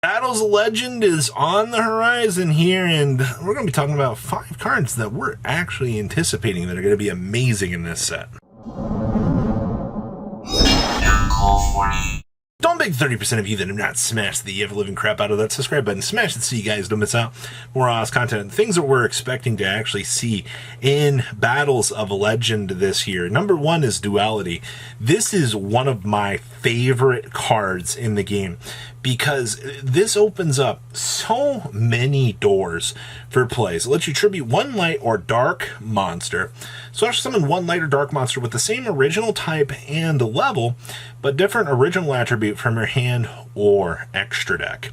Battles of Legend is on the horizon here, and we're going to be talking about 5 cards that we're actually anticipating that are going to be amazing in this set. Don't beg 30% of you that have not smashed the ever-living crap out of that subscribe button. Smash it so you guys don't miss out. More awesome content. Things that we're expecting to actually see in Battles of Legend this year. Number 1 is Duality. This is one of my favorite cards in the game because this opens up so many doors for plays. It lets you tribute 1 light or dark monster. So actually summon 1 light or dark monster with the same original type and level, but different original attribute from your hand or extra deck.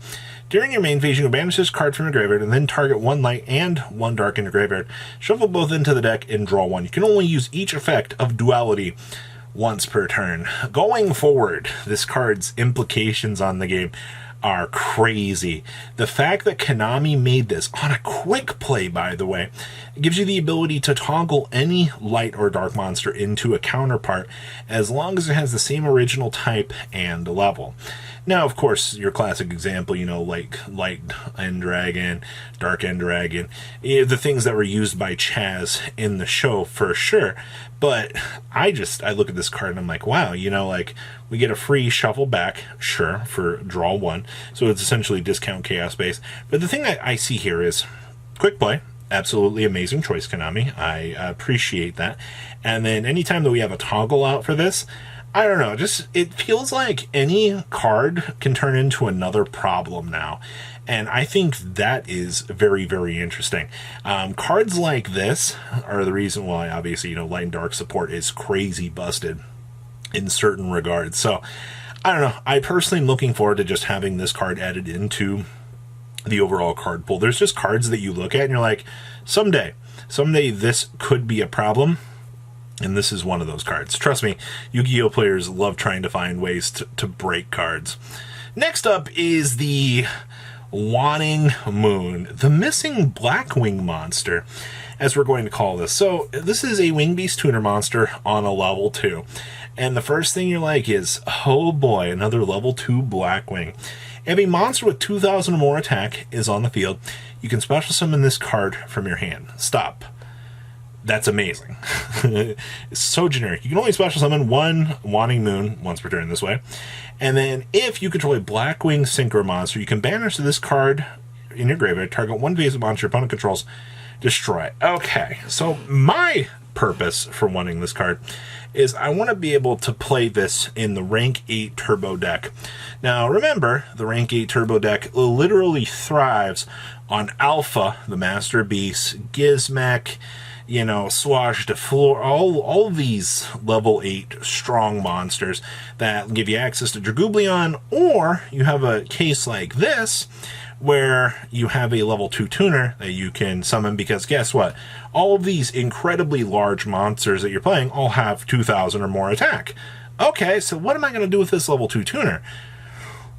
During your main phase, you can banish this card from your graveyard and then target 1 light and 1 dark in your graveyard. Shuffle both into the deck and draw 1. You can only use each effect of Duality once per turn. Going forward, this card's implications on the game are crazy. The fact that Konami made this on a quick play, by the way, it gives you the ability to toggle any light or dark monster into a counterpart as long as it has the same original type and level. Now, of course, your classic example, like Light End Dragon, Dark End Dragon, the things that were used by Chaz in the show for sure. But I look at this card and I'm like, wow, we get a free shuffle back, sure, for draw 1. So it's essentially discount Chaos Base. But the thing I see here is quick play. Absolutely amazing choice, Konami. I appreciate that. And then anytime that we have a toggle out for this, I don't know, it feels like any card can turn into another problem now. And I think that is very, very interesting. Cards like this are the reason why, obviously, Light and Dark support is crazy busted in certain regards. So, I don't know. I personally am looking forward to just having this card added into the overall card pool. There's just cards that you look at and you're like, someday this could be a problem. And this is one of those cards. Trust me, Yu-Gi-Oh! Players love trying to find ways to break cards. Next up is the Waning Moon, the missing Blackwing monster, as we're going to call this. So this is a Wing Beast Tuner monster on a level 2. And the first thing you're like is, oh boy, another level 2 Blackwing. If a monster with 2,000 or more attack is on the field, you can special summon this card from your hand. Stop. That's amazing. It's so generic. You can only special summon 1 Waning Moon once per turn this way. And then if you control a Blackwing Synchro monster, you can banish this card in your graveyard, target 1 basic monster your opponent controls, destroy it. Okay, so my purpose for wanting this card is I want to be able to play this in the Rank 8 Turbo deck. Now remember, the Rank 8 Turbo deck literally thrives on Alpha, the Master Beast, Gizmek, Swash to Floor, all these level 8 strong monsters that give you access to Dragooblion, or you have a case like this where you have a level 2 tuner that you can summon, because guess what? All of these incredibly large monsters that you're playing all have 2,000 or more attack. Okay, so what am I going to do with this level 2 tuner?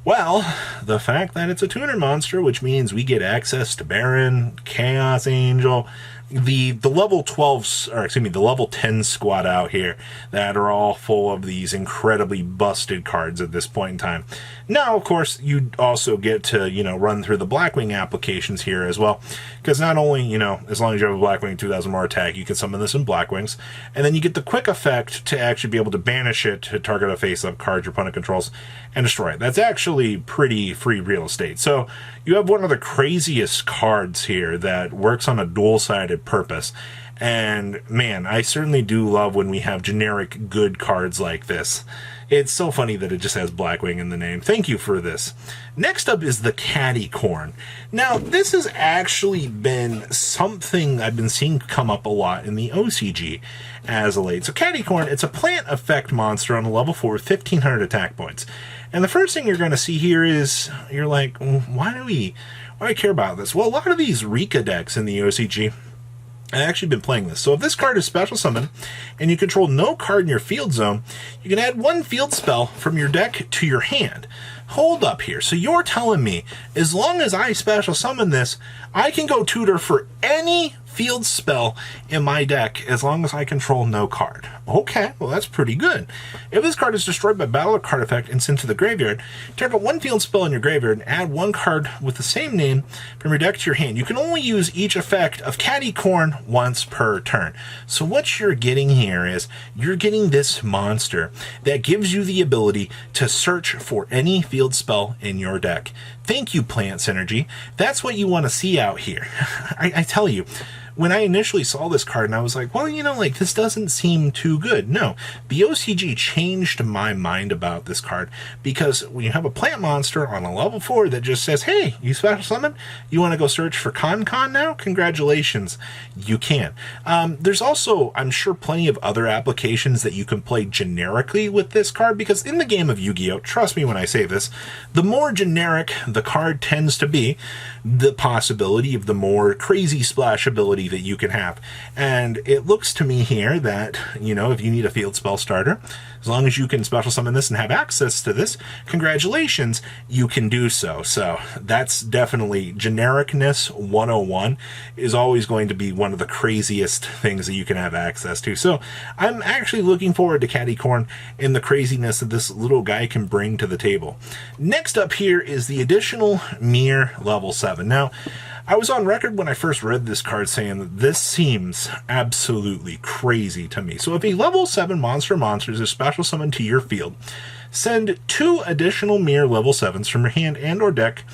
Well, the fact that it's a tuner monster, which means we get access to Baron, Chaos Angel, the level 12s, or excuse me, the level 10 squad out here that are all full of these incredibly busted cards at this point in time. Now, of course, you also get to, run through the Blackwing applications here as well, because not only, as long as you have a Blackwing 2,000 more attack, you can summon this in Blackwings, and then you get the quick effect to actually be able to banish it to target a face-up card your opponent controls and destroy it. That's actually pretty free real estate. So you have one of the craziest cards here that works on a dual-sided purpose. And man, I certainly do love when we have generic good cards like this. It's so funny that it just has Blackwing in the name. Thank you for this. Next up is the Caddycorn. Now, this has actually been something I've been seeing come up a lot in the OCG as of late. So Caddycorn, it's a plant effect monster on a level 4 with 1,500 attack points. And the first thing you're going to see here is, you're like, why do I care about this? Well, a lot of these Rika decks in the OCG, I've actually been playing this. So if this card is special summon and you control no card in your field zone, you can add 1 field spell from your deck to your hand. Hold up here. So you're telling me, as long as I special summon this, I can go tutor for any field spell in my deck as long as I control no card. Okay, well that's pretty good. If this card is destroyed by battle or card effect and sent to the graveyard, target one field spell in your graveyard and add one card with the same name from your deck to your hand. You can only use each effect of Caddycorn once per turn. So what you're getting here is you're getting this monster that gives you the ability to search for any field spell in your deck. Thank you, Plant Synergy. That's what you want to see out here. I tell you, when I initially saw this card and I was like, well, you know, like this doesn't seem too good. No, the OCG changed my mind about this card because when you have a plant monster on a level 4 that just says, hey, you special summon, you want to go search for Con now? Congratulations, you can. There's also, I'm sure, plenty of other applications that you can play generically with this card because in the game of Yu-Gi-Oh!, trust me when I say this, the more generic the card tends to be, the possibility of the more crazy splash ability that you can have. And it looks to me here that, you know, if you need a field spell starter, as long as you can special summon this and have access to this, congratulations, you can do so. So that's definitely genericness 101 is always going to be one of the craziest things that you can have access to. So I'm actually looking forward to Caddycorn and the craziness that this little guy can bring to the table. Next up here is the additional Mirror level 7. Now, I was on record when I first read this card saying that this seems absolutely crazy to me. So if a level 7 monsters is special summoned to your field, send 2 additional Mirror level 7s from your hand and or deck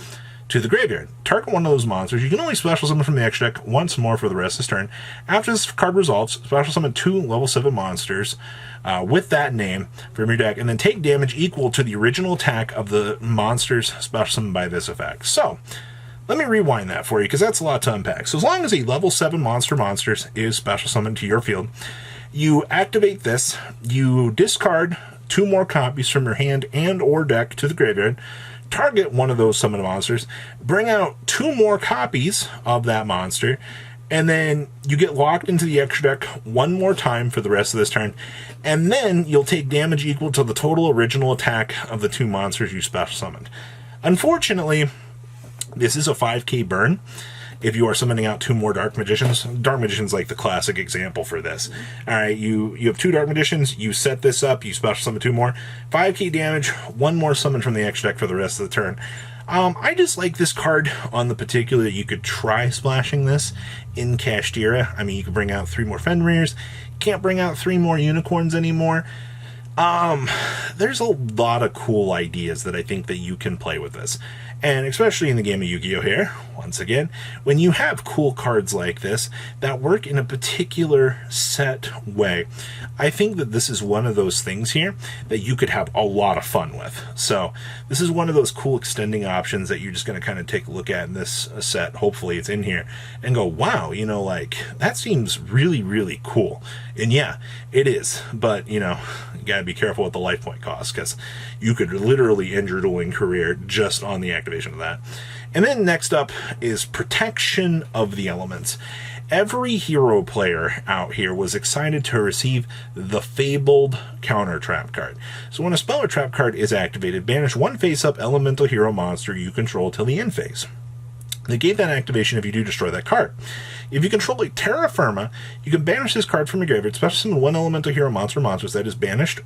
to the graveyard. Target one of those monsters. You can only special summon from the extra deck once more for the rest of this turn. After this card resolves, special summon 2 level 7 monsters with that name from your deck, and then take damage equal to the original attack of the monsters special summoned by this effect. So, let me rewind that for you, because that's a lot to unpack. So as long as a level 7 monsters is special summoned to your field, you activate this, you discard 2 more copies from your hand and or deck to the graveyard, target one of those summoned monsters, bring out 2 more copies of that monster, and then you get locked into the extra deck one more time for the rest of this turn, and then you'll take damage equal to the total original attack of the 2 monsters you special summoned. Unfortunately, this is a 5k burn if you are summoning out 2 more Dark Magicians. Dark Magician's like the classic example for this. Alright, you have 2 Dark Magicians, you set this up, you special summon 2 more, 5k damage, 1 more summon from the extra deck for the rest of the turn. I just like this card on the particular that you could try splashing this in Kashtira. I mean, you could bring out 3 more Fenrirs, can't bring out 3 more Unicorns anymore. There's a lot of cool ideas that I think that you can play with this. And especially in the game of Yu-Gi-Oh! Here, once again, when you have cool cards like this that work in a particular set way, I think that this is one of those things here that you could have a lot of fun with. So this is one of those cool extending options that you're just going to kind of take a look at in this set. Hopefully it's in here and go, wow, you know, like that seems really, really cool. And yeah, it is. But, you know, you got to be careful with the life point cost because you could literally end your dueling career just on the activation of that. And then next up is Protection of the Elements. Every hero player out here was excited to receive the Fabled Counter Trap card. So when a spell or trap card is activated, banish 1 face-up elemental hero monster you control till the end phase. Negate that activation if you do destroy that card. If you control a Terra Firma, you can banish this card from your graveyard, special summon 1 elemental hero monster or monsters that is banished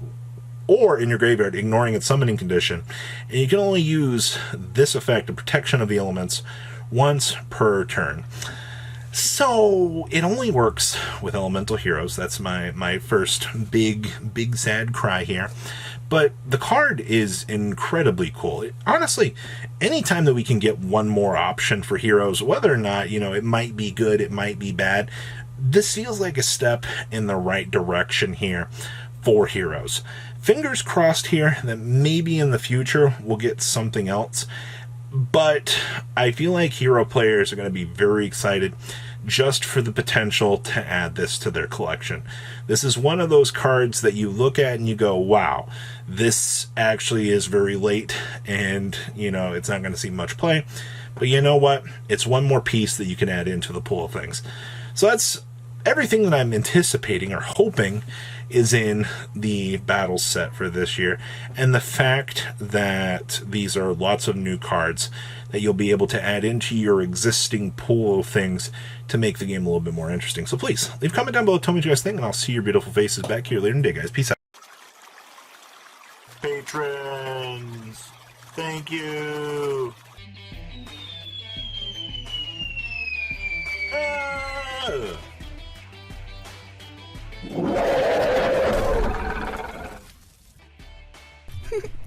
or in your graveyard, ignoring its summoning condition. And you can only use this effect of Protection of the Elements once per turn. So it only works with elemental heroes. That's my first big sad cry here. But the card is incredibly cool. Honestly, anytime that we can get one more option for heroes, whether or not, you know, it might be good, it might be bad, this feels like a step in the right direction here for heroes. Fingers crossed here that maybe in the future we'll get something else. But I feel like hero players are going to be very excited just for the potential to add this to their collection. This is one of those cards that you look at and you go, wow, this actually is very late and, you know, it's not going to see much play. But you know what? It's one more piece that you can add into the pool of things. So that's everything that I'm anticipating or hoping is in the battle set for this year. And the fact that these are lots of new cards that you'll be able to add into your existing pool of things to make the game a little bit more interesting. So please, leave a comment down below, tell me what you guys think, and I'll see your beautiful faces back here later in the day, guys. Peace out. Patrons, thank you.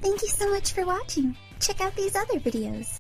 Thank you so much for watching. Check out these other videos.